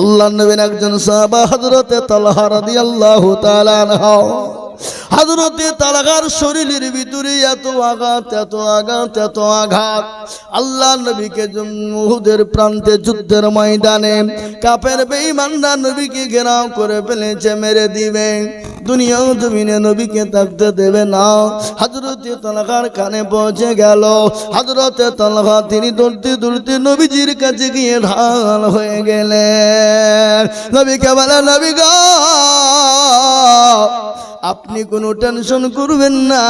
আল্লাহর নবীর একজন সাহাবা হযরতে তালহা রাদিয়াল্লাহু তাআলা আনহু হযরতে তালহার শরীরের ভিতরে এত আঘাত আল্লাহর নবীকে উহুদের প্রান্তে যুদ্ধের ময়দানে কাফের বেঈমানরা নবীকে ঘেরাও করে ফেলেছে, মেরে দিবে, দুনিয়া জমিনে নবীকে থাকতে দেবে না। হযরতে তালহার কানে পৌঁছে গেল। হযরতে তালহা তিনি দৌড়তে নবীজির কাছে গিয়ে ঢাল হয়ে গেলেন। নবীকে বলে, নবী গো, আপনি কোনো টেনশন করবেন না,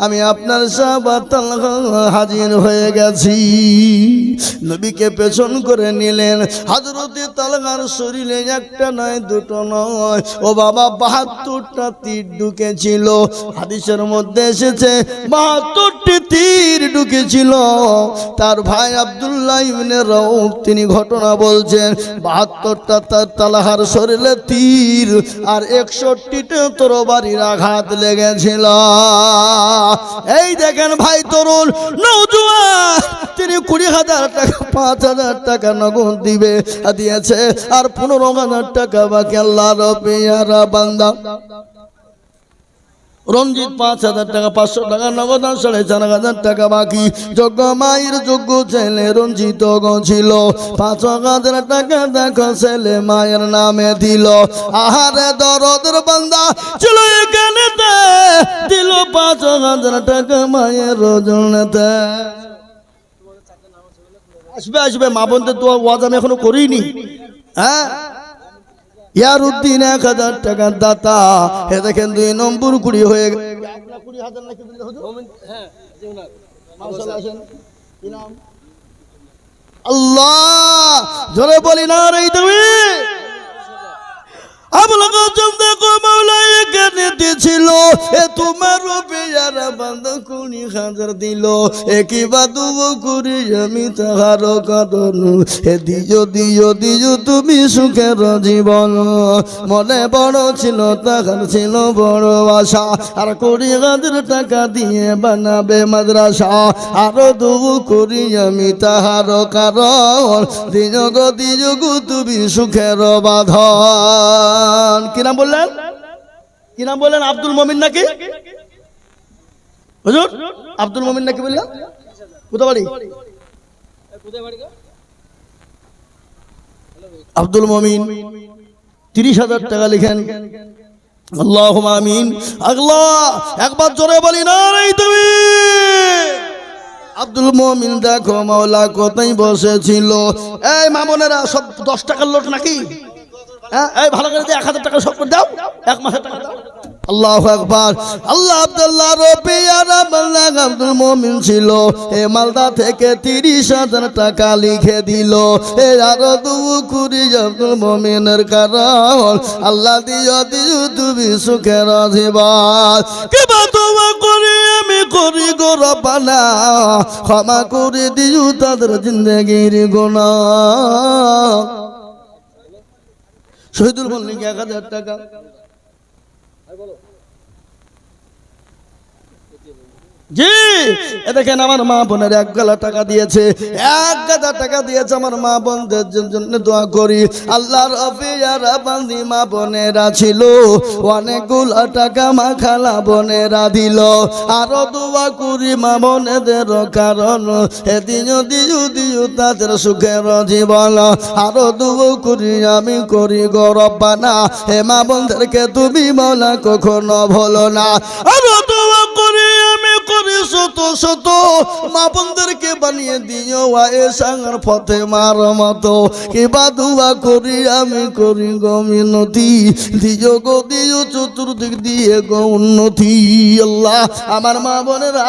আমি আপনার সাহাবা তালহা হাজির হয়ে গেছি। নবীকে পেছন করে নিলেন। হযরতে তালহার শরীরে একটা নয় দুটো নয়, ও বাবা ৭২টা তীর ঢুকেছিল। হাদিসের মধ্যে এসেছে ৭২টি তীর ঢুকেছিল। তার ভাই আব্দুল্লাহ ইবনে রাউফ তিনি ঘটনা বলছেন, ৭২টা তার তালহার শরীরে তীর আর ৬১টা তরবারির আঘাত লেগেছিল। এই দেখেন ভাই তরুণ নওজোয়ান, তিনি ২০,০০০ টাকা ৫,০০০ টাকা নগদ দিয়েছে, আর ১৫,০০০ টাকা বাকি। আল্লাহর পেয়ারা বান্দা রঞ্জিত ৫,০০০ টাকা, ৫০০ টাকা নগদ, ৪,৫০০ টাকা বাকি। যোগ্য মায়ের যোগ্য ছেলে রঞ্জিত ছিল, ৫,০০০ টাকা দেখো ছেলে মায়ের নামে দিল। আহারে দরদের বান্দা ছিল এখানে, দিল ৫,০০০ টাকা মায়ের রজনীতে। আসবে মা বোনদের তো ওয়াজ আমি এখনো করিনি। হ্যাঁ, ইয়ারউদ্দিন ১,০০০ টাকার দাতা। এ দেখেন ২ নম্বর ২০ হয়ে গেল। আল্লাহ জোরে বলি না রে তুমি। দিয়েছিল এ তোমার পেয়ারা বান্দা ২০,০০০ দিল, একিবা দুব করি আমি তাহার কারণ। এ দিও তুমি সুখের জীবন। মনে বড় ছিল তাহার ছিল বড় আশা, আর ২০,০০০ টাকা দিয়ে বানাবে মাদ্রাসা। আরো দুব করি আমি তাহার কারণ, দিও গো তুমি সুখের বাঁধন। কি নাম বললেন? কি নাম বললেন? আব্দুল মমিন নাকি? হুজুর আব্দুল মমিন নাকি বললেন? কোথায় বাড়ি? আব্দুল মমিন ৩০,০০০ টাকা লিখেন। আল্লাহুম্মা আমিন। আল্লাহ একবার জোরে বলি না রে তুমি। আব্দুল মমিন দেখো মাওলা কোথায় বসেছিল। এই মামুনেরা সব ১০ টাকার লোট নাকি? হ্যাঁ, এই ভালো করে ১,০০০ টাকা সব করে দাও, ১ মাসের টাকা দাও। আল্লাহু আকবার। আল্লাহ আব্দুল্লাহ রবিয়ারা বান্দা আব্দুল মমিন ছিল, এ মালদা থেকে ৩০,০০০ টাকা লিখে দিল। এ আরো দুকুরি আব্দুল মমিনের কারণ, আল্লাহ দিও তুমি সুখের জীবন। কিবা তোমা করি আমি করি গো রব্বানা, ক্ষমা করে দিও তাদের জিন্দেগির গুনাহ। শহীদুল বললেন ১,০০০ টাকা। জি দেখেন আমার মা বোনের ১,০০০ টাকা দিয়েছে, ১,০০০ টাকা দিয়েছে। আমার মা বোনদের জন্য দোয়া করি। আল্লাহর অফিয়ারা বান্দি মা বোনেরা ছিল, অনেকগুলো টাকা মা খালা বোনেরা দিল। আরো দোয়া করি মা বোনেদের কারণ, দিও তাদের সুখের জীবন। আরো দোয়া করি আমি করি গো রব্বানা, হে মা বোনদেরকে তুমি মাওলা কখনো ভুলো না। আরো দোয়া করি আমি করি শত মা বোনদেরকে বানিয়ে দিও আয়েশার পথে মার মতো। কিবা দোয়া করি আমি করি গো মিনতি, দিও চতুর্দিক দিয়ে গো উন্নতি। আল্লাহ আমার মা বোনেরা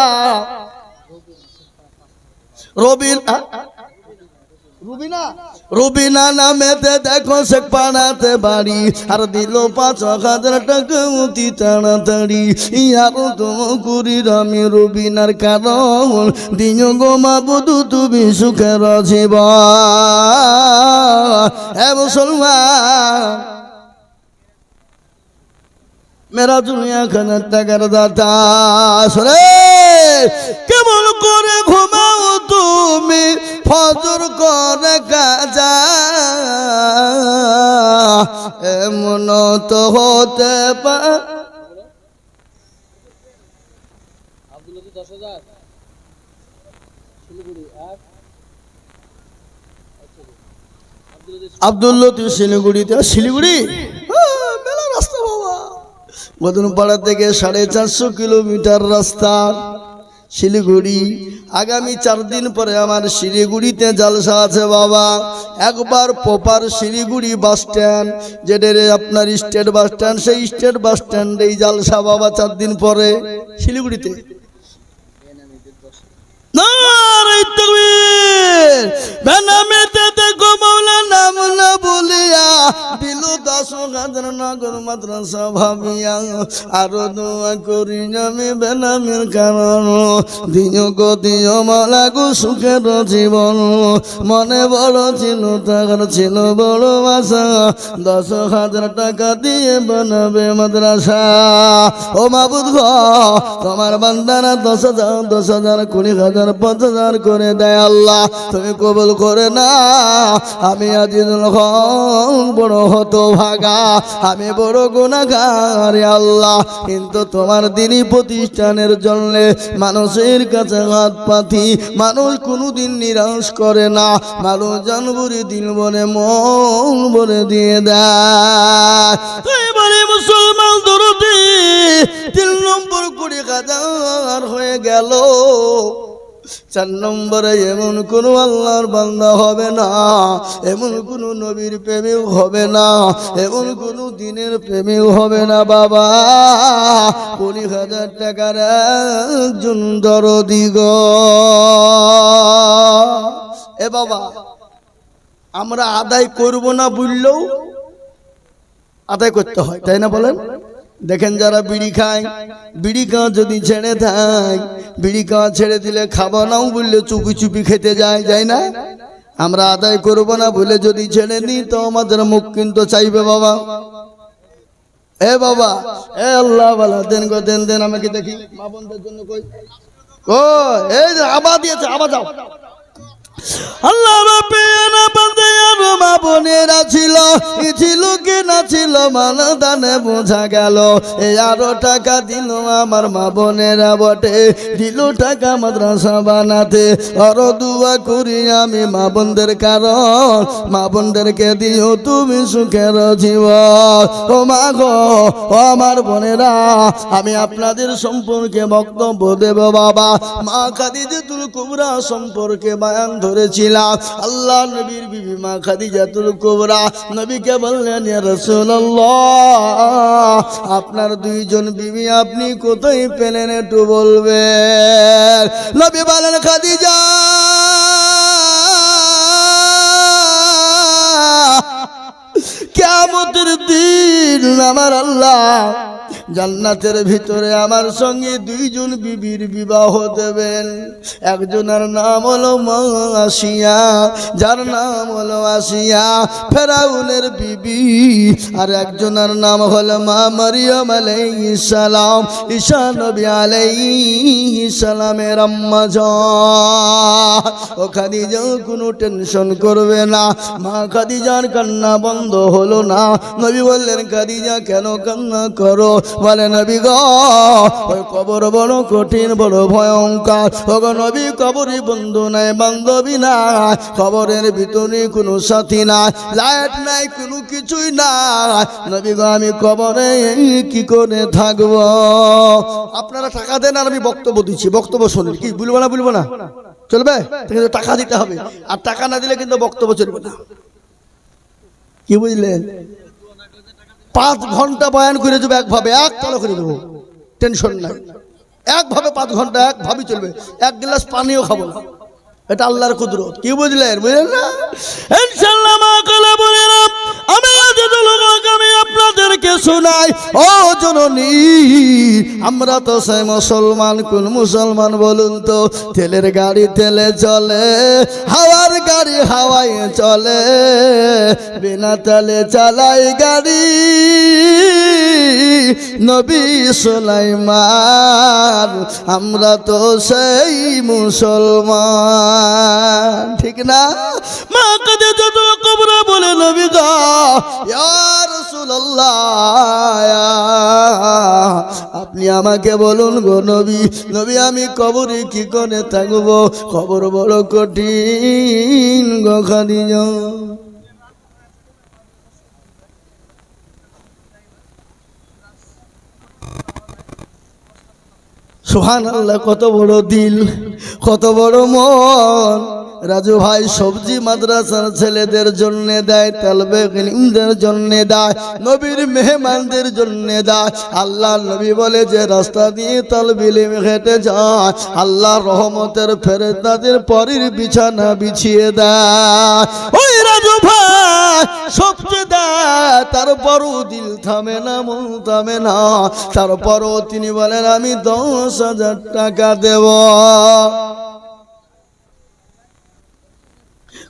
রুবিনা নামেতে দেখো সে পাড়াতে বাড়ি, আর দিল ৫,০০০ টাকা অতি তাড়াতাড়ি। ইয়ারো তো করি আমি রুবিনার কারণ, দিও গো মাবুদু তুমি সুখের জীবন। হে মুসলমান মেরা দুনিয়া ১,০০০ টাকার দাতা, কেমন করে ঘুমাও তুমি ফজর করে কাজা, এমন তো হতে পারে। আব্দুল লতিফ শিলিগুড়িতে। শিলিগুড়ি মেলা রাস্তা বাবা, মদনপাড়া থেকে 450 কিলোমিটার রাস্তা শিলিগুড়ি। আগামী 4 দিন পরে আমার শিলিগুড়িতে জলসা আছে বাবা। একবার প্রপার শিলিগুড়ি বাস স্ট্যান্ড, যেটা আপনার স্টেট বাস স্ট্যান্ড, সেই স্টেট বাস স্ট্যান্ডেই জলসা বাবা 4 দিন পরে শিলিগুড়িতে। নারে তাকবীর, বেনামেতে দেখো মাওলা নাম না বলিয়া, দিলু 10,000 নগর মাদ্রাসা ভাবিয়া, আরো দোয়া করি আমি বেনামের কারণ, দিও গো দিও মাওলা গো সুখের জীবন। মনে বড় ছিল টাকার ছিল বড় আশা, 10,000 টাকা দিয়ে বানাবে মাদ্রাসা। ও মাবুদ গো, তোমার বান্দারা 10,000 10,000 20,000 5,000 করে দেয় আল্লাহ, তুমি কবুল করে না। আমি আজিজুল হক বড় হতভাগা, আমি বড় গুনাহগার আল্লাহ, কিন্তু তোমার দিনী প্রতিষ্ঠানের জন্য মানুষের কাছে হাত পাতি, মানুষ কোনোদিন নিরাশ করে না, মানুষ জানবুরি দিল বলে মন বলে দিয়ে দেয়। এবারে মুসলমান দরদি 3 নম্বর 20,000 হয়ে গেল। 4 নম্বরে এমন কোন আল্লাহর বান্দা হবে না, এমন কোন নবীর প্রেমেও হবে না, এমন কোন দিনের প্রেমেও হবে না বাবা, 20,000 টাকার একজন দরদি গো। এ বাবা, আমরা আদায় করব না বললেও আদায় করতে হয়, তাই না বলেন? দেখেন যারা বিড়ি খায়, বিড়ি খাওয়া যদি ছেড়ে দেয়, বিড়ি খাওয়া ছেড়ে দিলে খাবো নাও বললে চুপি চুপি খেতে যায়, যায় না? আমরা আদায় করব না বলে যদি ছেড়ে নিই তো আমাদের মুখ কিন্তু চাইবে বাবা। এ বাবা, এ আল্লাহ বালা দেন গো, দেন দেন আমাকে দেখি মা বোনদের জন্য কই। ও এই যে আবা দিয়েছে, আবা যাও। আল্লাহ রাব্বিনা বান্দে আর মা বোনেরা ছিল, ছিল কি না ছিল মান দানে বোঝা গেল। এই 11 টাকা দিল আমার মা বোনেরা বটে, দিল টাকা মাদ্রাসা বানাতে। আর দোয়া করি আমি মা বোনদের কারণ, মা বোনদেরকে দিও তুমি সুখের জীবন। ও মা গো, ও আমার বোনেরা, আমি আপনাদের সম্পর্কে বক্তব্য দেব বাবা। মা খাদিজাতুল কুবরা সম্পর্কে বয়ান ধরেছিলাম। আল্লাহ নবীর বিবি মা খাদিজাতুল কুবরা নবীকে বললেন, ইয়া রাসূলুল্লাহ, আপনার 2 জন বিবি আপনি কোথায় পেলেন একটু বলবেন? নবী বলেন, খাদিজা কিয়ামতের দিন আমার আল্লাহ জান্নাতের ভিতরে আমার সঙ্গে 2 জন বিবির বিবাহ দেবেন। একজনের নাম হলো মা আসিয়া, যার নাম হলো আসিয়া ফেরাউনের বিবি, আর একজনের নাম হলো মা মারিয়াম আলাইহিস সালাম, ঈসা নবী আলাইহিস সালামের আম্মা জান। ও খাদিজা কোনো টেনশন করবে না। মা খাদিজার কান্না বন্ধ হলো না। নবী বললেন, খাদিজা কেন কান্না করো? বলে, নবী গো, ওই কবর বড় কঠিন, বড় ভয়ঙ্কর। ওগো নবী, কবরে বন্ধু নাই, বান্ধবী নাই, কবরের ভিতরে কোনো সাথী নাই, লাইট নাই, কোনো কিছুই নাই। নবী গো, আমি কবরে কি করে থাকবো? আপনারা টাকা দেন আর আমি বক্তব্য দিচ্ছি, বক্তব্য শুনুন। কি বলবো না? বলবো না চলবে? কিন্তু টাকা দিতে হবে, আর টাকা না দিলে কিন্তু বক্তব্য চলবে না। কি বুঝলেন? 5 ঘন্টা বয়ান করে দেবো একভাবে, এক তালা করে দেবো, টেনশন নাই। একভাবে 5 ঘন্টা একভাবে চলবে, 1 গ্লাস পানিও খাবো না। এটা আল্লাহর কুদরত। কি বুঝলেন? বুঝলেন না? ইনশাআল্লাহ মা কলে বলেন, আমি আমি আপনাদেরকে শোনাই। ও জননী, আমরা তো সেই মুসলমান, কোন মুসলমান বলুন তো? তেলের গাড়ি তেলে চলে, হাওয়ার গাড়ি হাওয়ায় চলে, বিনা তেলে চালাই গাড়ি নবী সুলাইমান। আমরা তো সেই মুসলমান, ঠিক না? মা খাদিজাতুল কুবরা বলে, নবী গো, ইয়া রাসূলুল্লাহ, আপনি আমাকে বলুন গো নবী, নবী আমি কবরে কি করে থাকবো? কবর বড় কঠিন গো খাদিজা। সুবহানাল্লাহ, কত বড় দিল, কত বড় মন। রাজু ভাই সবজি মাদ্রাসার ছেলেদের জন্য দেয়, তালবে ইলমদের জন্য দেয়, নবীর মেহমানদের জন্য দেয়। আল্লাহর নবী বলে যে রাস্তা দিয়ে তালবে ইলম হেঁটে যায়, আল্লাহর রহমতের ফেরেশতাদের পরের বিছানা বিছিয়ে দেয়। ওই রাজু ভাই সবজি দেয়, তারপরও দিল থামে না, মন থামে না। তারপরও তিনি বলেন আমি 10,000 টাকা দেব।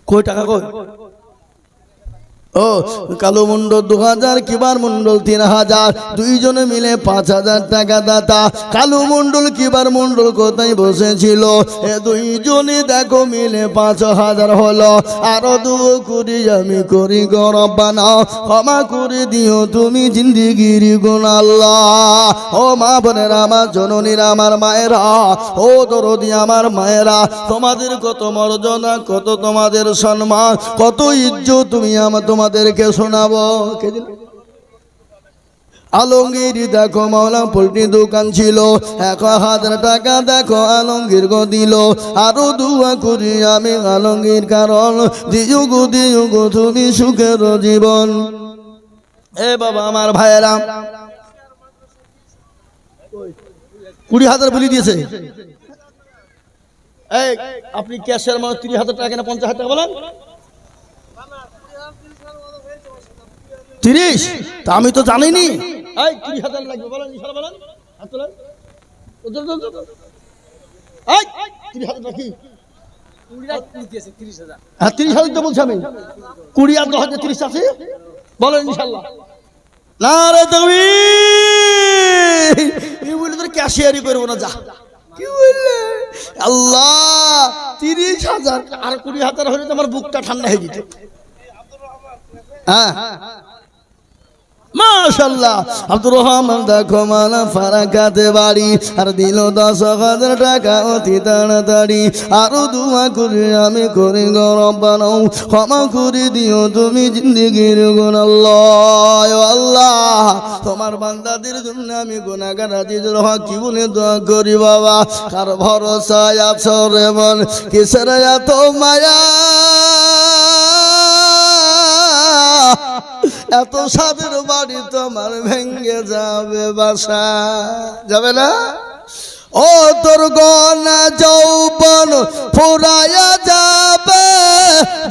কই টাকা কই? ও কালো মন্ডল 2000, কিবার মন্ডল 3000, দুইজনে মিলে 5000 টাকা দাতা। কালো মন্ডল কিবার মন্ডল কোথায় বসেছিল, এ দুইজনে দেখো মিলে 5000 হলো। আরো 2 কোটি আমি করি গো রব্বানা, ক্ষমা করে দিও তুমি জিন্দেগির গুণ আল্লাহ। ও মা বোনেরা, আমার জননীরা, আমার মায়েরা, ও দরদি আমার মায়েরা, তোমাদের কত মর্যাদা, কত তোমাদের সম্মান, কত ইজ্জত তুমি তোমাদেরকে শোনাবো। আলমগীর দেখো মাওলা পোল্ট্রি দোকান ছিল, 1000 টাকা দেখো আলমগীর গো দিল। আরো দোয়া করি আমি আলমগীর, কারণ দিও গো তুমি সুখের জীবন। এ বাবা আমার ভাইয়েরা, 20,000 বলে দিয়েছে। এই আপনি ক্যাশের মানে 30,000 টাকা না 50,000 টাকা বলেন? 30, তা আমি তো জানিনি। এই 30,000 লাগবে বলেন, ইনশাআল্লাহ বলেন, হাত তোলেন। এই 30,000 টাকা কি? 30,000 তো বলছি আমি। 20 আর 10,000 30 আছে, বলেন ইনশাআল্লাহ। নারে তাকবীর। এই বলে তোর ক্যাশিয়ারি করবো না, যা। কি বললে? আল্লাহ, 30,000 আর 20,000 হলে তো আমার বুকটা ঠান্ডা হয়ে যেত। হ্যাঁ মাশাআল্লাহ, আব্দুর রহমান দেখো মালা ফারাকাতে বাড়ি, আর দিল 10,000 টাকা অতি তাড়াতাড়ি। আরো দোয়া করি আমি করি গো রব্বানা, ক্ষমা করে দিও তুমি জিন্দেগির গুণ আল্লাহ। ও আল্লাহ, তোমার বান্দাদের জন্য আমি গুনাহগার আজিজুল হক কি বলে দোয়া করি বাবা। কার ভরসায় আছো রে মন, কিসের এত মায়া, এত সাদের বাড়ি তোমার ভেঙ্গে যাবে বাসা, যাবে না? ও তোর গনা যৌবন ফুরায়া যাবে,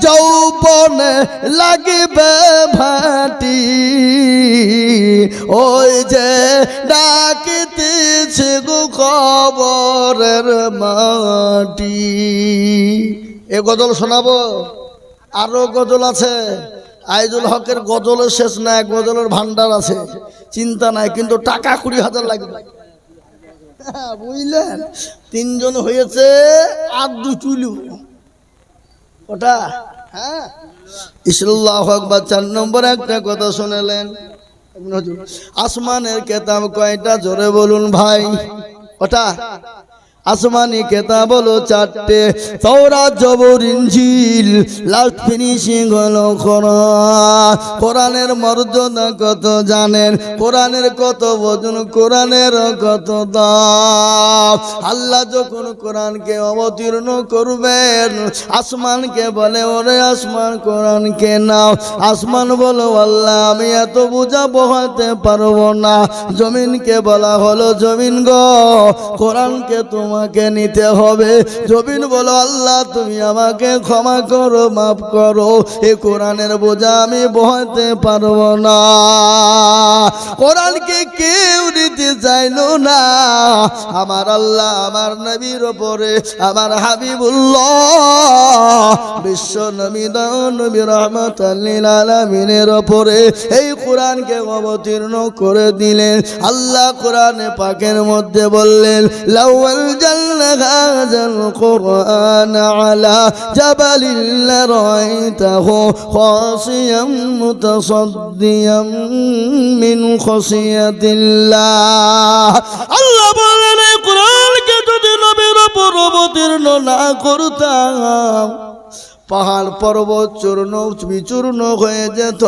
যৌবনে লাগিবে ভাটি, ওই যে ডাকিতেছে গো কবরের মাটি। এ গজল শোনাবো, আরো গজল আছে। আইজুল হকের গজলের শেষ না, এক গজলের ভান্ডার আছে, চিন্তা নাই, কিন্তু টাকা 20,000 লাগবে, বুঝলেন? 3 জন হয়েছে, আর 2 চুলু ওটা। হ্যাঁ, আল্লাহু আকবার। 4 নম্বর একটা কথা শুনলেন, আসমানের কেতাব কয়টা? জোরে বলুন ভাই। ওটা আসমানি কেতাব হলো 4টে, তাওরাত, জবর, ইনজিল, লাস্ট ফিনিশিং হলো কোরআন। কোরআনের মর্যাদা কত জানেন? কোরআনের কত ওজন, কোরআনের কত দাম। আল্লাহ যখন কোরআনকে অবতীর্ণ করবেন, আসমানকে বলে ওরে আসমান কোরআনকে নাও। আসমান বলো আল্লাহ আমি এত বোঝা বহাতে পারবো না। জমিনকে বলা হলো জমিন গো কোরআনকে তোমাকে নিতে হবে। জমিন বলো আল্লাহ তুমি আমাকে ক্ষমা করো, মাফ করো, এ কোরআনের বোঝা আমি বহাতে পারবো না। কোরআনকে কেউ নিতে চাইলো না, আমার আল্লাহ আমার নবীর ওপরে, আমার হাবিবুল্লাহ বিশ্ব নবী নবী রাহমাতাল লিল আলামিনের ওপরে এই কোরআনকে অবতীর্ণ করে দিলেন। আল্লাহ কোরআনে পাকের মধ্যে বললেন লাউল أنزلنا هذا القرآن على جبل لرأيته خاشعا متصدعا من خشية الله আল্লাহ বলেন এই কোরআনকে যদি নবীর উপর অবতীর্ণ না করতাম পাহাড় পর্বত চূর্ণ বিচূর্ণ হয়ে যেত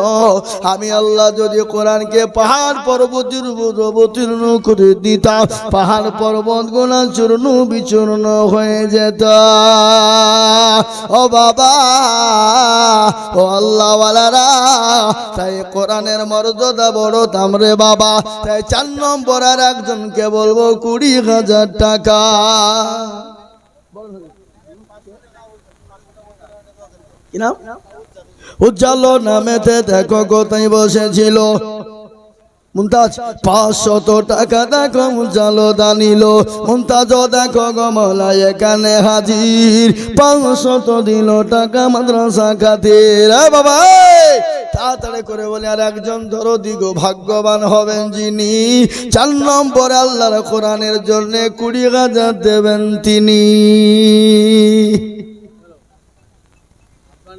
আমি আল্লাহ যদি কোরআনকে পাহাড় পর্বতের উপর অবতীর্ণ করে দিতাম পাহাড় পর্বত গুলো চূর্ণ বিচূর্ণ হয়ে যেত ও বাবা ও আল্লাহ ওয়ালারা তাই কোরআনের মর্যাদা বড় দাম রে বাবা তাই 4 নম্বর আর একজনকে বলবো 20,000 টাকা কি নাম উজ্জ্বল নামেতে দেখো কোথায় বসেছিল মুমতাজ 500 টাকা দেখো উজ্জ্বল দানিল মুমতাজ দেখো গমলা এখানে হাজির 500 দিল টাকা মাদ্রাসা খাতির বাবা তাড়াতাড়ি করে বলে আর একজন ধরো দিগো ভাগ্যবান হবেন যিনি 4 নম্বর আল্লাহর কোরআনের জন্য 20,000 দেবেন তিনি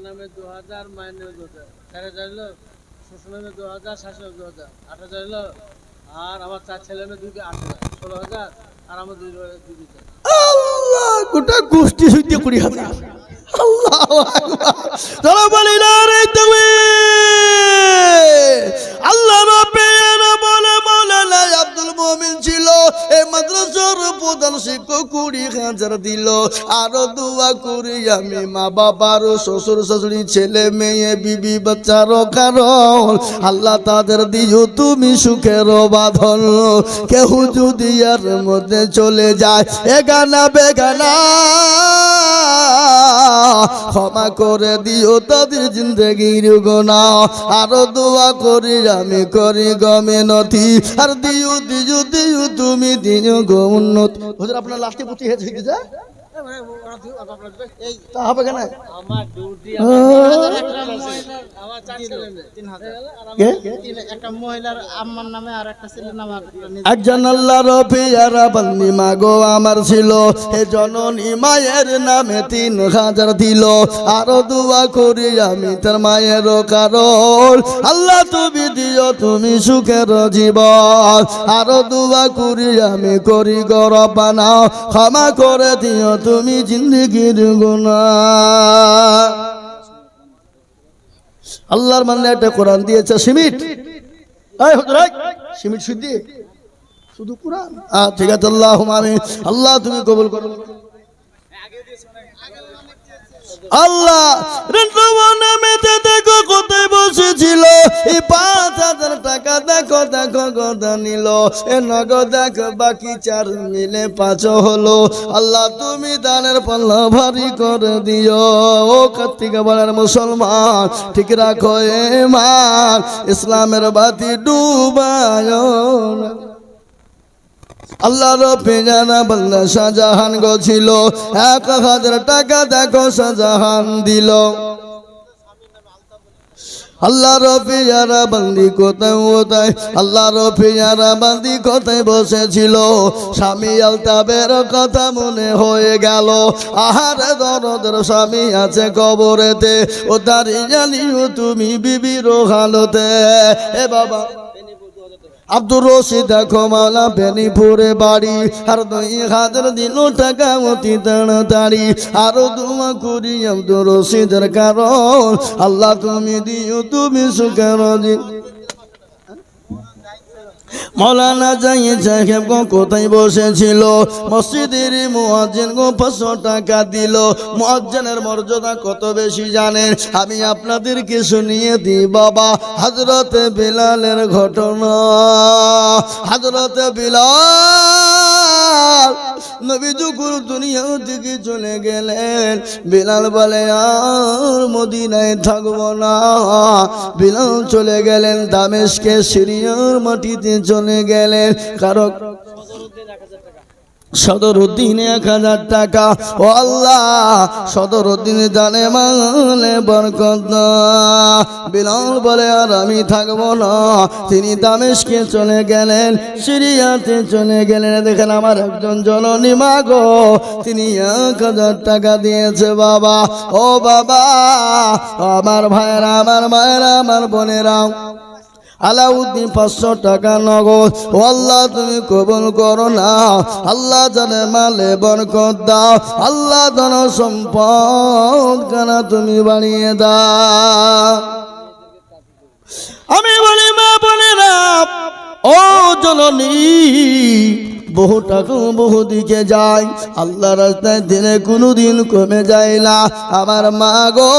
নামে 2000 মাইনে 2000 4000 হলো শ্বশুর নামে 2000 শাশুড়ি 2000 8000 হলো আর আমার 4 ছেলে মেয়ে 8000 16000 আর আমার 2000 আল্লাহ গোটা গোষ্ঠী সুইতে 20,000 আল্লাহু আকবার যারা বলি না রে তাকবীর আল্লাহ রাব্বিনা বলে মাওলানা আব্দুল মুমিন ছিল এই মাদ্রাসার প্রধান শিক্ষক 20,000 দিল আর দোয়া করি আমি মা বাবার শ্বশুর শাশুড়ি ছেলে মেয়ে বিবি বাচ্চার কারণ আল্লাহ তাদের দিও তুমি সুখের বাঁধন কেউ যদি এর মধ্যে চলে যায় এগানা বেগানা ক্ষমা করে দিও তাদের জিন্দেগির গুনাহ আর দোয়া করি আমি করি গমিনতি আর দিও দিও দিও তুমি দিও গো উন্নতি হুজুর আপনার লাস্টে পুঁতি হয়েছে কি যা তা হবে কেন আমার ডিউটি আমার 4 ছেলে মেয়ে 3000 একটা মহিলার আম্মার নামে আর একটা ছেলের নামে একজন আল্লাহর পেয়ারা বান্দি মাগো আমার ছিল হে জননী মায়ের নামে 3,000 দিল আর দোয়া করি আমি তার মায়ের কারণ আল্লাহ তুমি দিও তুমি সুখের জীবন আর দোয়া করি আমি করি গরবানা ক্ষমা করে দিও তুমি জিন্দেগির গুনাহ আল্লাহর মানে একটা কোরআন দিয়েছে সিমিট এই হুজুর সিমিট শুধু কোরআন ঠিক আছে আল্লাহুম্মা আমিন আল্লাহ তুমি কবুল করো আল্লাহ নামেতে দেখো কোথায় বসেছিল এই 5,000 টাকা দেখো দেখো গদা নিল এ নগদ দেখো বাকি 4 মিলে 5 হলো আল্লাহ তুমি দানের পাল্লা ভারী করে দিও ও কার্তিক বলার মুসলমান ঠিক রাখো ঈমান ইসলামের বাতি ডুবায় আল্লাহর পেজানা বান্দা শাহজাহান গো ছিল 1,000 টাকা দেখো শাহজাহান দিল আল্লাহর পেয়ারা বান্দি কোথায় আল্লাহর পেয়ারা বান্দি কোথায় বসেছিল স্বামী আলতাবের কথা মনে হয়ে গেল আহারে দরদের স্বামী আছে কবরেতে ও দাঁড়িয়ে জানিও তুমি বিবির হালতে এ বাবা আব্দুর রশিদ দেখো মাওলা বেনিপুরে বাড়ি আর 2,000 দিল টাকা অতি তাড়াতাড়ি আর দোয়া করি আব্দুর রশিদের কারণ আল্লাহ তুমি দিও তুমি সুখের মৌলানা জাহিদ সাহেব কোথায় বসেছিল মসজিদের মুয়াজ্জিন 500 টাকা দিল মুয়াজ্জিনের মর্যাদা কত বেশি জানেন আমি আপনাদেরকে শুনিয়ে দিই বাবা হযরতে বিলালের ঘটনা হযরতে বিলাল নবী যখন দুনিয়া থেকে চলে গেলেন বিলাল বলে আর মদিনায় থাকবো না বিলাল চলে গেলেন দামেস্কে সিরিয়ার মাটিতে চলে গেলেন কারণ সদরুদ্দিনে 1000 টাকা। ও আল্লাহ, সদরুদ্দিনে জানে মালে বরকত দাও। বিলাল বলে আর আমি থাকবো না, তিনি দামেস্কে চলে গেলেন, সিরিয়াতে চলে গেলেন। দেখেন আমার একজন জননী মা গো, তিনি 1000 টাকা দিয়েছে বাবা। ও বাবা, আমার ভাইয়েরা, আমার মায়েরা, আমার বোনেরা, আলাউদ্দিন 500 টাকা নগদ। ও আল্লাহ, তুমি কবুল করো না। আল্লাহ জানে মালে বরকত দাও। আল্লাহ ধন সম্পদ কানা তুমি বাড়িয়ে দাও। আমি বলি মা বোনেরা, ও জননী, বহু টাকা বহু দিকে যায়, আল্লাহ রাস্তায় দিনে কোনোদিন কমে যায় না। আমার মা গো,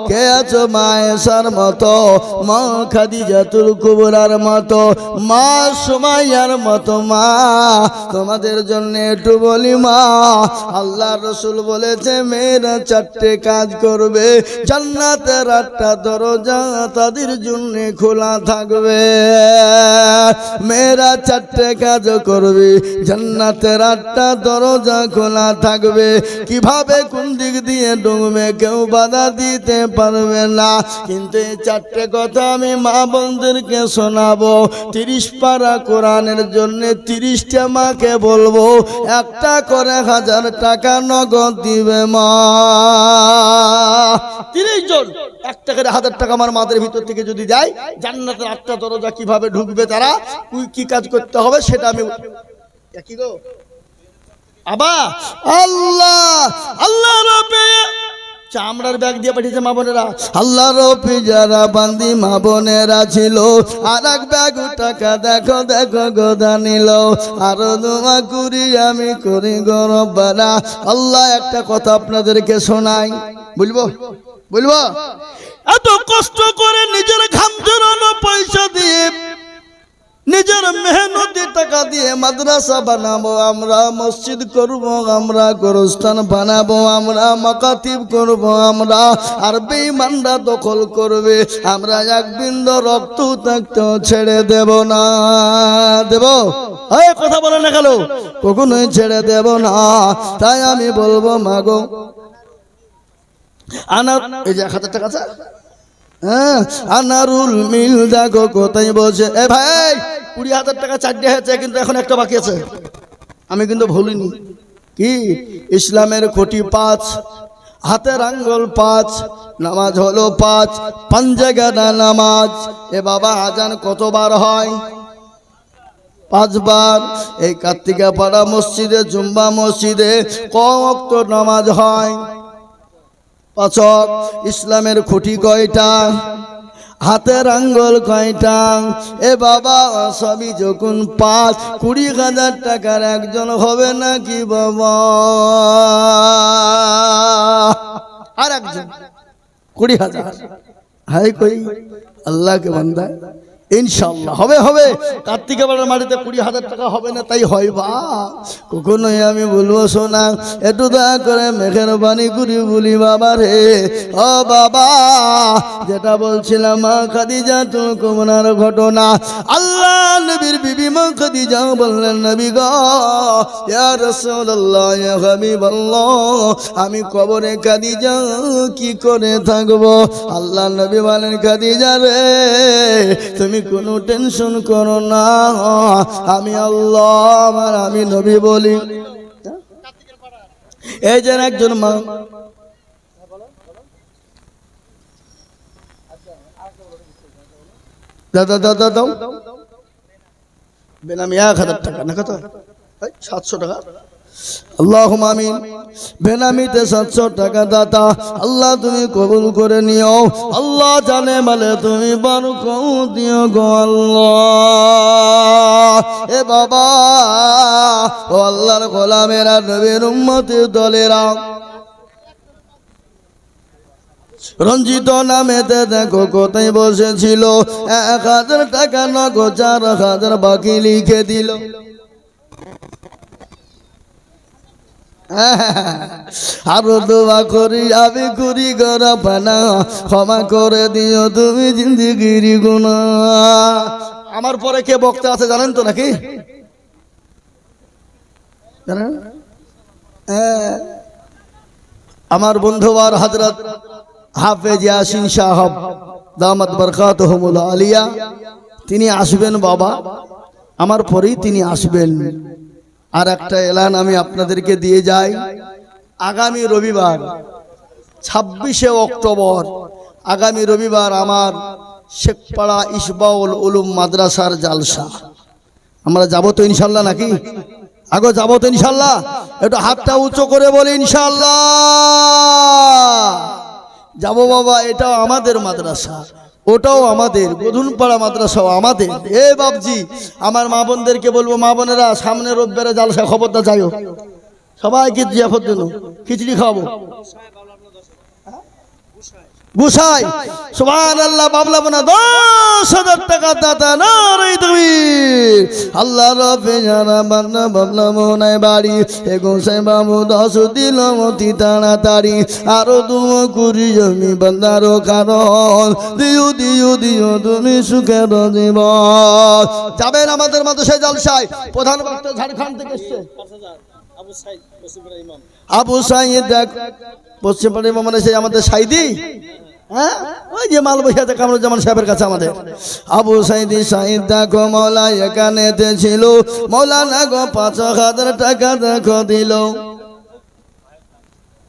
কে আছো মা এসার মতো, মা খাদিজাতুল কুবরার মতো, মা সুমাইয়ার মতো মা, তোমাদের জন্য একটু বলি মা, আল্লাহ রসুল বলেছে মেয়েরা 4টে কাজ করবে, জান্নাতের 8টা দরজা তাদের জন্য খোলা থাকবে। মেয়েরা 4টে কাজ করবে, জান্নাতের 8টা দরজা খোলা থাকবে। কিভাবে, কোন দিক দিয়ে ঢুকবে কেউ বাধা দিতে পারবে না। কিন্তু এই 4টে কথা আমি মা বোনদেরকে শোনাবো। 30 পারা কোরআনের জন্য 30টা মাকে বলবো, একটা করে 1000 টাকা নগদ দিবে মা। 30 জন 1 টাকা 1000 টাকা আমার মাদের ভিতর থেকে যদি দেয়, জান্নাতের 8টা দরজা কিভাবে ঢুকবে, তারা কি কাজ করতে হবে সেটা আমি কি গো আবা। আল্লাহ, আল্লাহ রবে চামড়ার ব্যাগ দিয়ে পাঠিয়েছে মা বোনেরা। আল্লাহ রবে যারা বান্দি মা বোনেরা ছিল, আর এক ব্যাগ টাকা দেখো দেখো গোদা নিল। আরো দোয়া করি আমি করি গো রব্বানা। আল্লাহ, একটা কথা আপনাদেরকে শোনাই, বলবো বলবো এত কষ্ট করে নিজের ঘাম ঝরানো পয়সা দিয়ে, নিজের মেহনতি টাকা দিয়ে মাদ্রাসা বানাবো আমরা, মসজিদ করব আমরা, গোরস্থান বানাবো আমরা, মাকাতিব করব আমরা, আর বেঈমানরা দখল করবে। আমরা এক বিন্দু রক্ত থাকতেও ছেড়ে দেব না। দেব? এই কথা বলে না গেল, কখনোই ছেড়ে দেব না। তাই আমি বলবো মাগো, আনার এই যে 1000 টাকা আছে, হ্যাঁ, আনারুল মিল দেখো কোথায় বসে। এ ভাই, 20,000 টাকা 4টে হয়েছে, কিন্তু এখন একটা বাকি আছে। আমি কিন্তু ভুলিনি। কি? ইসলামের খুঁটি 5, হাতের আঙ্গুল 5, নামাজ হলো 5, পাঞ্জাগানা নামাজ। এ বাবা, আজান কতবার হয়? 5 বার। এই কার্তিকা পাড়া মসজিদে, জুম্বা মসজিদে কয় ওয়াক্ত নামাজ হয়? 5 ওয়াক্ত। ইসলামের খুঁটি কয়টা? হাতের আঙ্গুল কয়টা? এ বাবা, সবই যখন 5, 20,000 টাকার একজন হবে নাকি বাবা? আর একজন 20,000। হাই কই আল্লাহকে বান্দা, ইনশাআল্লাহ হবে হবে। কার্তিক বাড়ার মাটিতে 20,000 টাকা হবে না, তাই হয় বা কখনোই আমি বলবো শোনা, একটু দয়া করে মেঘের বাণী করি বলি বাবা রে। ও বাবা, যেটা বলছিলাম মা খাদিজাতুল কুবরার ঘটনা, আল্লাহ নবীর বিবি মা খাদিজা বললেন, নবী গো, ইয়া রাসূলুল্লাহ, ইয়া হাবিবাল্লাহ, আমি কবরে খাদিজা কি করে থাকবো? আল্লাহ নবী বলেন, খাদিজা রে, তুমি কোনো টেনশন করো না, আমি আল্লাহ আর আমি নবী বলি। এই যে একজন মা, দাদা দাদা দাও বেনামি 1000 টাকা না, কত? 700 টাকা। আল্লাহুম্মা আমিন। বেনামিতে 700 টাকা দাতা, আল্লাহ তুমি কবুল করে নিও। আল্লাহ জানে মালে তুমি বরকত দিও গো আল্লাহ। এ বাবা, ও আল্লাহর গোলামেরা, নবীর উম্মতের দলেরা, রঞ্জিত নামেতে দেখো কোথায় বসেছিল, 1000 টাকা নগদ, 4000 বাকি লিখে দিল। আরো দোয়া করি আমি করি গরা পানা, ক্ষমা করে দিও তুমি জিন্দিগির গুনাহ। আমার পরে কে বক্তা আছে জানেন তো নাকি? জানেন? হ্যাঁ, আমার বন্ধুবার হযরত হাফেজ ইয়াসিন সাহেব দামাত বরকাতুহুমুল আলিয়া তিনি আসবেন বাবা, আমার পরেই তিনি আসবেন। আর একটা এলান আমি আপনাদেরকে দিয়ে যাই, আগামী রবিবার 26শে অক্টোবর আগামী রবিবার আমার শেখপাড়া ইসবাউল উলুম মাদ্রাসার জালসা। আমরা যাবো তো ইনশাল্লাহ নাকি? আগে যাবো তো ইনশাল্লাহ? একটু হাতটা উঁচু করে বলি ইনশাল্লাহ যাবো বাবা। এটাও আমাদের মাদ্রাসা, ওটাও আমাদের, গধুনপাড়া মাদ্রাসাও আমাদের। এ বাবজি, আমার মা বোনদেরকে বলবো, মা বোনেরা সামনে রোববারে জালসা খবরটা যাইও, সবাইকে জিয়াফত দেন, খিচড়ি খাওয়াবো। গুসাই সুবহানাল্লাহ, বাবলা বোনা 10,000 টাকা দাতা নারে তাকবীর। আল্লাহ রবে জানা বান্দা বাবলা বোনায় বাড়ি এ গোসাই বাবু 10 দিল অতি তাড়াতাড়ি, আরো দুয়া করি আমি বান্দারও কারণ, দিও দিও দিও তুমি সুখের জীবন। যাবেন আমাদের মাদ্রাসায় জালসায়, প্রধান বক্তা ঝাড়খণ্ড থেকে এসেছে আবু সাইদ, দেখ পশ্চিম পাড়া ইমাম মানে সেই আমাদের সাইদি, হ্যাঁ ওই যে মাল বসে কামরুজ্জামান সাহেবের কাছে আমাদের আবু সাইদি সাইদ। দেখো মৌলা এখানেতে ছিল, মৌলানা গো 5,000 টাকা দেখো দিল,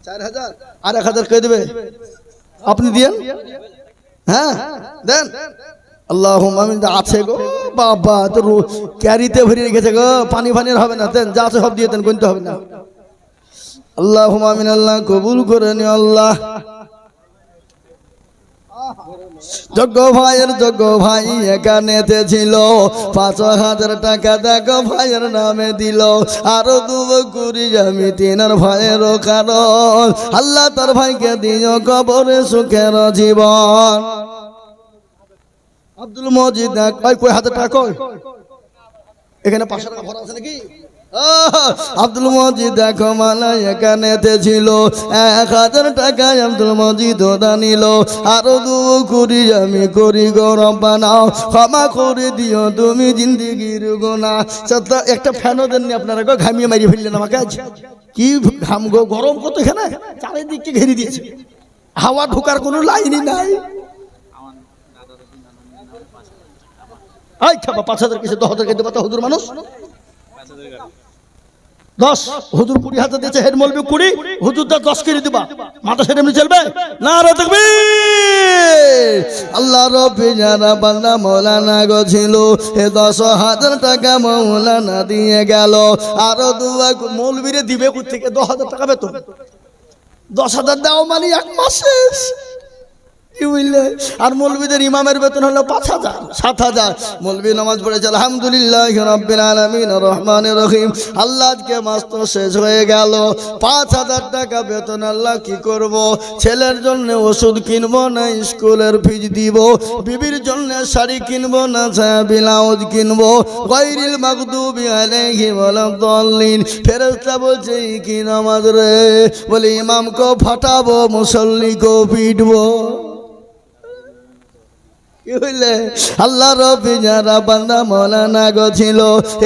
4,000 আর 1,000 কে দেবে? আপনি দিয়েন, হ্যাঁ দেন। আল্লাহুম্মা আমিন। আছে গো বাবা, তো ক্যারিতে ভরে রেখেছে গো, পানি ফানির হবে না, দেন যা আছে সব দিয়ে দেন, গুনতে হবে না। আল্লাহুম্মা আমিন। আল্লাহ কবুল করে নি আল্লাহ। যোগ্য ভাইয়ের যোগ্য ভাই এখানেতে ছিল, 5,000 টাকা দেখো ভাইয়ের নামে দিল, আরো দুবো করি আমি তিনার ভাইয়েরও কারণ, আল্লাহ তার ভাইকে দিও কবরে সুখের জীবন। আব্দুল মজিদ দেখ ভাই, কই 1,000 টাকা কই? এখানে 500 টাকা ভরা আছে নাকি? আব্দুল মজিদ দেখো মালা এখানেতে ছিল, 1,000 টাকায় আব্দুল মজিদ দানিল, আরো দুবো করি আমি করি গো রব্বানা, ক্ষমা করে দিও তুমি জিন্দেগির গুনাহ। একটা ফ্যানও দেননি আপনারা গো, ঘামিয়ে মারিয়ে ফেললেন আমাকে। আজ কি ঘাম গো, গরম কত এখানে, চারিদিকে ঘিরে দিয়েছে, হাওয়া ঢোকার কোনো লাইনই নাই। 5,000 কিছু 10,000 কে দেবো তো হুজুর মানুষ, 10 হুজুর 20,000 দিয়েছে, হেড মৌলবি 20, হুজুর 10 করে দিবা, মাথা সেটা এমনি চলবে না? রে তাকবীর। আল্লাহ রব্বি যারা বান্দা মৌলানা গো ছিল, এ 10,000 টাকা মৌলানা দিয়ে গেল, আরো দুয়া মৌলবীরে দিবে কোথা থেকে? 10,000 টাকা বেতন, 10,000 দাও মানে 1 মাসে। আর মৌলবীদের ইমামের বেতন হলো 5,000 7,000। মৌলবী নামাজ পড়েছে আলহামদুলিল্লাহ রাব্বিল আলামিন রহমানির রহিম। আল্লাহ আজকে মাস তো শেষ হয়ে গেল, 5,000 টাকা বেতন। আল্লাহ কি করব? ছেলের জন্য ওষুধ কিনবো না স্কুলের ফিজ দিব, বিবির জন্য শাড়ি কিনবো না ব্লাউজ কিনবো, গায়রিল মাগদুবি আলাইহিম ওয়ালাদ-দাল্লিন। ফেরেশতা বলছে কি নামাজ রে? বলে ইমামকে ফাটাবো, মুসল্লিকে পিটবো। আল্লাহ রবি যারা বান্দা মৌলানা গো ছিল,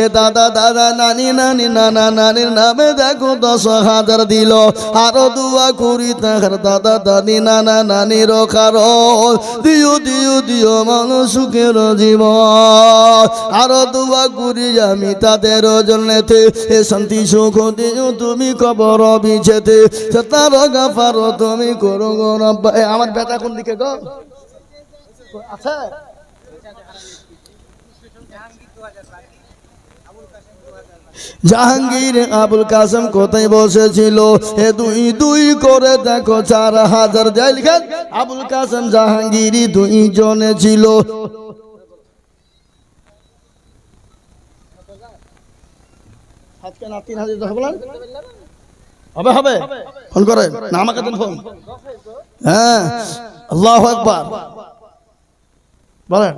এ দাদা দাদা নানি নানি নানা নানির নামে দেখো 10,000 দিল, আরো দুয়া করি তাহার দাদা দাদি নানা নানির কারণ, দিও দিও দিও মানুষ সুখের জীবন, আরো দুয়া করি আমি তাদের জন্যতে, এ শান্তি সুখ দিও তুমি কবর বিছেতে, তার গাফার তুমি করো গো রব্বা। আমার বেটা কোন দিকে গো আছে? জাহাঙ্গীর আবুল কাসেম কোথায় বসেছিল? এ 2 করে দেখো 4,000 দেয় লিখেন। আবুল কাসেম জাহাঙ্গীর 2 জনে ছিল। আজকে না 3,000 দেখো বলেন হবে হবে, ফোন করেন না আমাকে দেন ফোন। হ্যাঁ আল্লাহু আকবার বলেন।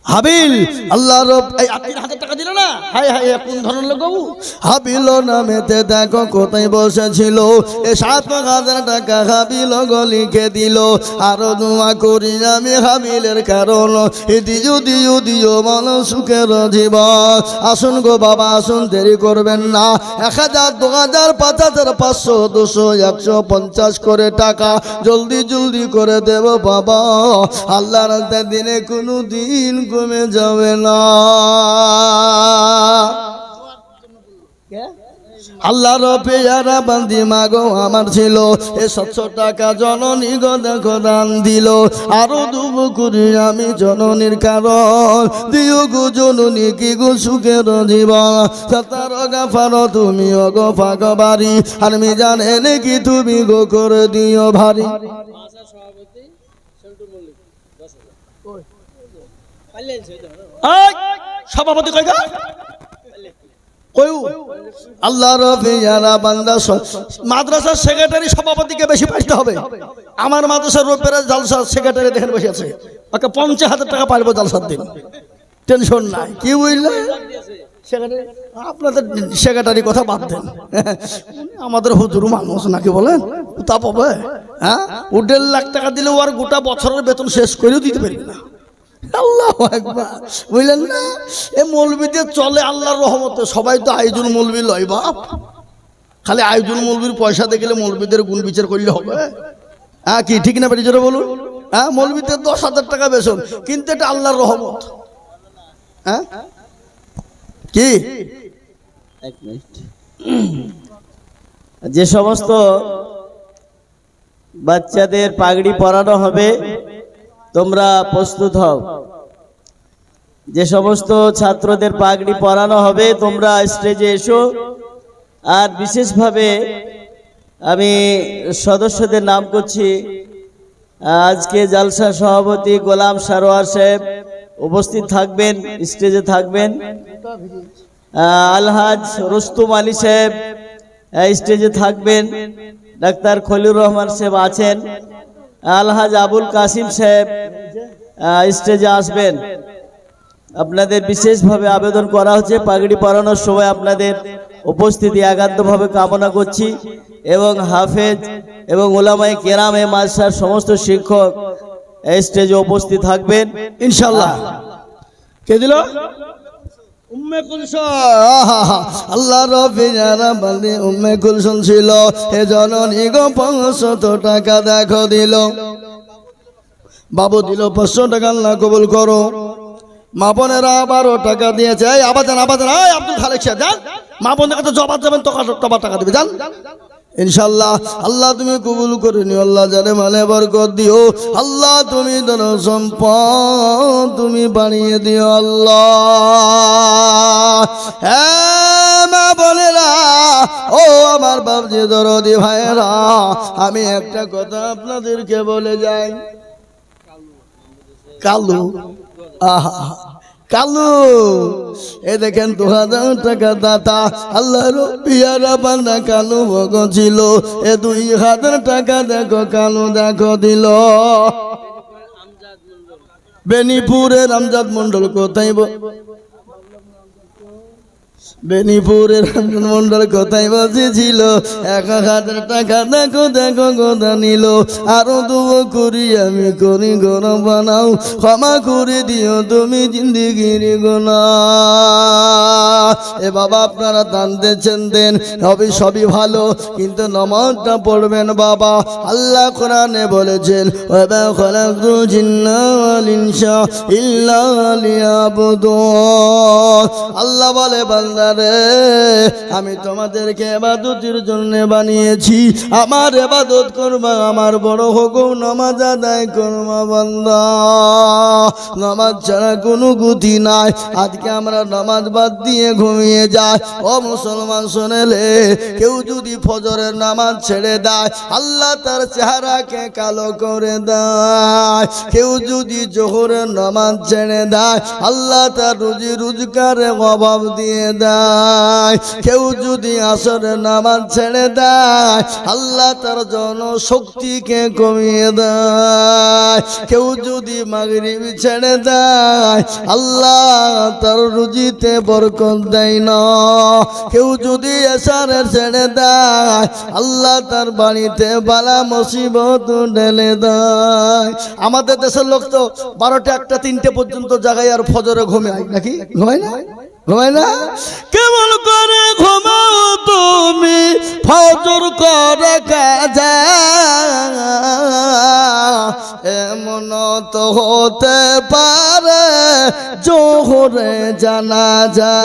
হাবিল আল্লাহর এই 3000 টাকা দিল না, হাই হাই কোন ধরনের লোক বাবু? হাবিল নামেতে দেখো কোথায় বসেছিল, এ 7000 টাকা হাবিল লিখে দিল। আরো দোয়া করি আমি হাবিলের কারণ দিও দিও দিও মানো সুখের জীবন। আসুন গো বাবা আসুন, দেরি করবেন না। 1000 2000 5000 500 200 150 করে টাকা জলদি জলদি করে দেব বাবা। আল্লাহর দিনে কোনো দিন কমে যাবে না। আল্লাহর পেয়ারা বান্দি মাগো আমার ছিল, এ 700 টাকা জননী গো দেখো দান দিল। আরো দুব করি আমি জননীর কারণ দিও গো জননী কি গো সুখের জীবন। সাতার গাফার তুমি অগো ফাঁকবারি, আর মি জানে নাকি তুমি গো করে দিও ভারী। মাসার সভাপতি সন্টু মল্লিক 10,000 পাইলেন সেটা সভাপতি কই গো? কইউ আল্লাহর পেয়ারা বান্দা মাদ্রাসার সেক্রেটারি সভাপতিকে বেশি পাইতে হবে। আমার মাদ্রাসার রোববারে জালসার সেক্রেটারি দেখেন বসে আছে, ওকে 50,000 টাকা পাইবো জালসার দিন, টেনশন নাই। কি বুঝলে সেক্রেটারি? আপনাদের সেক্রেটারি কথা বাদ দেন, আমাদের হুজুর মানুষ নাকি বলেন, তা পাবে? হ্যাঁ, ও 1.5 লাখ টাকা দিলে ওর গোটা বছরের বেতন শেষ করেও দিতে পারবে না। আল্লাহু আকবার, বুঝলেন না? এ মৌলবীদের চলে আল্লাহর রহমতে। সবাই তো আইজুল মৌলবী লয় বাপ, খালি আইজুল মৌলবীর পয়সা দেখলে মৌলবীদের গুণ বিচার করলে হবে? হ্যাঁ কি ঠিক না বেটি জোরে বলুন? হ্যাঁ, মৌলবীদের 10,000 টাকা বেতন, কিন্তু এটা আল্লাহর রহমত। হ্যাঁ কি এক মিনিট। যে সমস্ত বাচ্চাদের পাগড়ি পরানো হবে তোমরা প্রস্তুত হও। যে সমস্ত ছাত্রদের পাগড়ি পরানো হবে তোমরা স্টেজে এসো। আর বিশেষভাবে আমি সদস্যদের নাম করছি। আজকে জালসা সভাপতি গোলাম সারোয়ার সাহেব উপস্থিত থাকবেন, স্টেজে থাকবেন। আলহাজ রুস্তুম আলী সাহেব স্টেজে থাকবেন। ডাক্তার খলিলুর রহমান সাহেব আছেন। আলহাজ আবুল কাসিম সাহেব স্টেজে আসবেন। আপনাদের বিশেষভাবে আবেদন করা হচ্ছে, পাগড়ি পরানোর সময় আপনাদের উপস্থিতি একান্তভাবে কামনা করছি। এবং হাফেজ এবং ওলামায়ে কেরামে মাদ্রাসার সমস্ত শিক্ষক স্টেজে উপস্থিত থাকবেন ইনশাআল্লাহ। কে দিল? উম্মে কুলসুম। আল্লাহর পেয়ারা বান্দি উম্মে কুলসুম ছিল, এ জননী গো 500 টাকা দেখো দিল। বাবু দিল 500 টাকা, আল্লাহ কবুল করো। মা বোনেরা 12 টাকা দিয়েছে। এই আবাজান আবাজান, এই আব্দুল খালেক সাহেব যান, মা বোনের কাছে জবাব যাবেন, তবা টাকা দিবে যান ইনশাআল্লাহ। আল্লাহ তুমি কবুল করে নিও, আল্লাহ জানে মানে বরকত দিও। আল্লাহ তুমি ধন সম্পদ তুমি বানিয়ে দিও আল্লাহ। হ্যাঁ মা বোনেরা, ও আমার বাপজি দরদি ভাইয়েরা, আমি একটা কথা আপনাদেরকে বলে যাই। কালু, আহা কালু, এ দেখেন 2000 টাকা দাতা আল্লাহর পিয়ারা বান্দা কালু ভোগ ছিল। এ 2000 টাকা দেখো কালু দেখো দিল। বেনিপুরের আমজাদ মন্ডল কোথায়? বেনিপুরের আমজাদ মন্ডল কোথায় বসেছিল? 1000 টাকা দেখো দেখো গোদা নিল। আরো দুবো করি আমি করি গোনা বানাও, ক্ষমা করে দিও তুমি জিন্দিগির গোনা। এ বাবা আপনারা দান দিয়েছেন দেন, সবই ভালো, কিন্তু নামাজটা পড়বেন বাবা। আল্লাহ কোরআনে বলেছেন, ওয়া খালাকতুল জিন্না ওয়াল ইনসা ইল্লা লিয়াবুদুন। আল্লাহ বলে বান্দা রে, আমি তোমাদেরকে ইবাদতের জন্য বানিয়েছি, আমার ইবাদত করবা, আমার বড় হুকুম নামাজ আদায় করবা বান্দা। নামাজ ছাড়া কোনো গতি নাই। আজকে আমরা নামাজ বাদ দিয়ে ঘুমিয়ে যাই। ও মুসলমান শুনেলে, কেউ যদি ফজরের নামাজ ছেড়ে দেয় আল্লাহ তার চেহারাকে কালো করে দেয়। কেউ যদি জোহরের নামাজ ছেড়ে দেয় আল্লাহ তার রুজি রোজগারে অভাব দিয়ে দেয়, কেউ যদি আসরের নামাজ ছেড়ে দেয় আল্লাহ তার জনশক্তিকে কমিয়ে দেয়, কেউ যদি মাগরিব ছেড়ে দেয় আল্লাহ তার রুজিতে বরকত দেয় না, কেউ যদি এশারের ছেড়ে দেয় আল্লাহ তার বাড়িতে বালা মুসিবত ঢেলে দেয়। আমাদের দেশের লোক তো 12টা 1টা 3টে পর্যন্ত জাগায় আর ফজরে ঘুমায় নাকি? ঘুমায় না? ঘুমায় না? কেমন করে ঘুমাও তুমি ফজর করে কাজা, এমন তো হতে পারে জোহরে জানাজা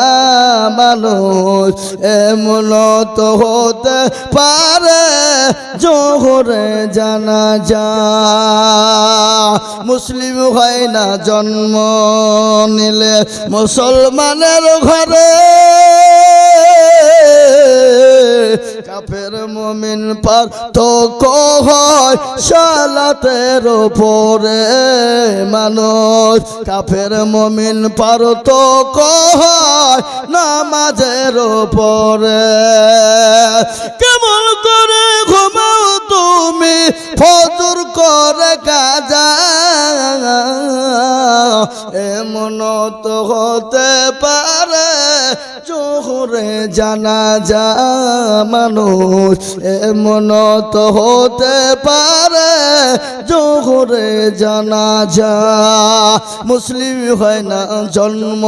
মানুষ, এমন তো হতে পারে জোহরে জানাজা। মুসলিম হয় না জন্ম নিলে মুসলমানের ঘরে, কাফের মুমিন পার তো হয় সালাতের উপরে মানুষ, কাফের মুমিন পার তো হয় নামাজের উপরে। কেমন করে ঘুমাও তুমি ফজর করে কাজা, এমন তো হতে পারে জোহরে জানাজা মানুষ, এমন তো হতে পারে জোহরে জানাজা। মুসলিম হয় না জন্ম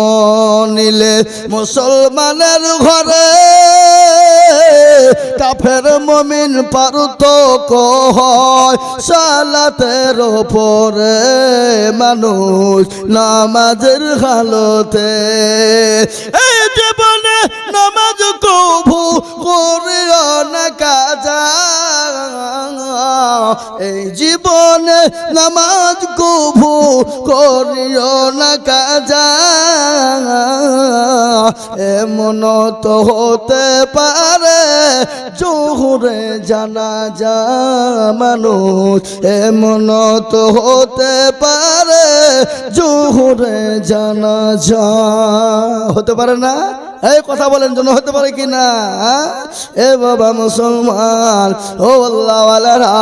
নিলে মুসলমানের ঘরে, কাফের মুমিন পারতক হয় সালাতের উপরে মানুষ নামাজের হালতে। এই জীবনে নামাজ কবু করিও না কাজা, এই জীবনে নামাজ কবু করিও না কাজা, এমন তো হতে পারে জোহরে জানাজা মানুষ, এমন তো হতে পারে জোহরে জানাজা। হতে পারে না? এই কথা বলেন জন্য হতে পারে কি না? এ বাবা মুসলমান ও আল্লাহওয়ালারা,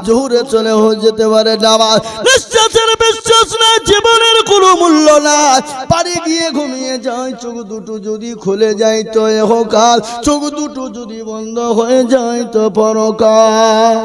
জোহরে চলে যেতে পারে নামাজ, বিশ্বাসের বিশ্বাস না, জীবনের কোনো মূল্য নাই, বাড়ি গিয়ে ঘুমিয়ে যায়, চোখ দুটো যদি খুলে যায় তো ইহকাল, চোখ দুটো যদি বন্ধ হয়ে যায় তো পরকাল।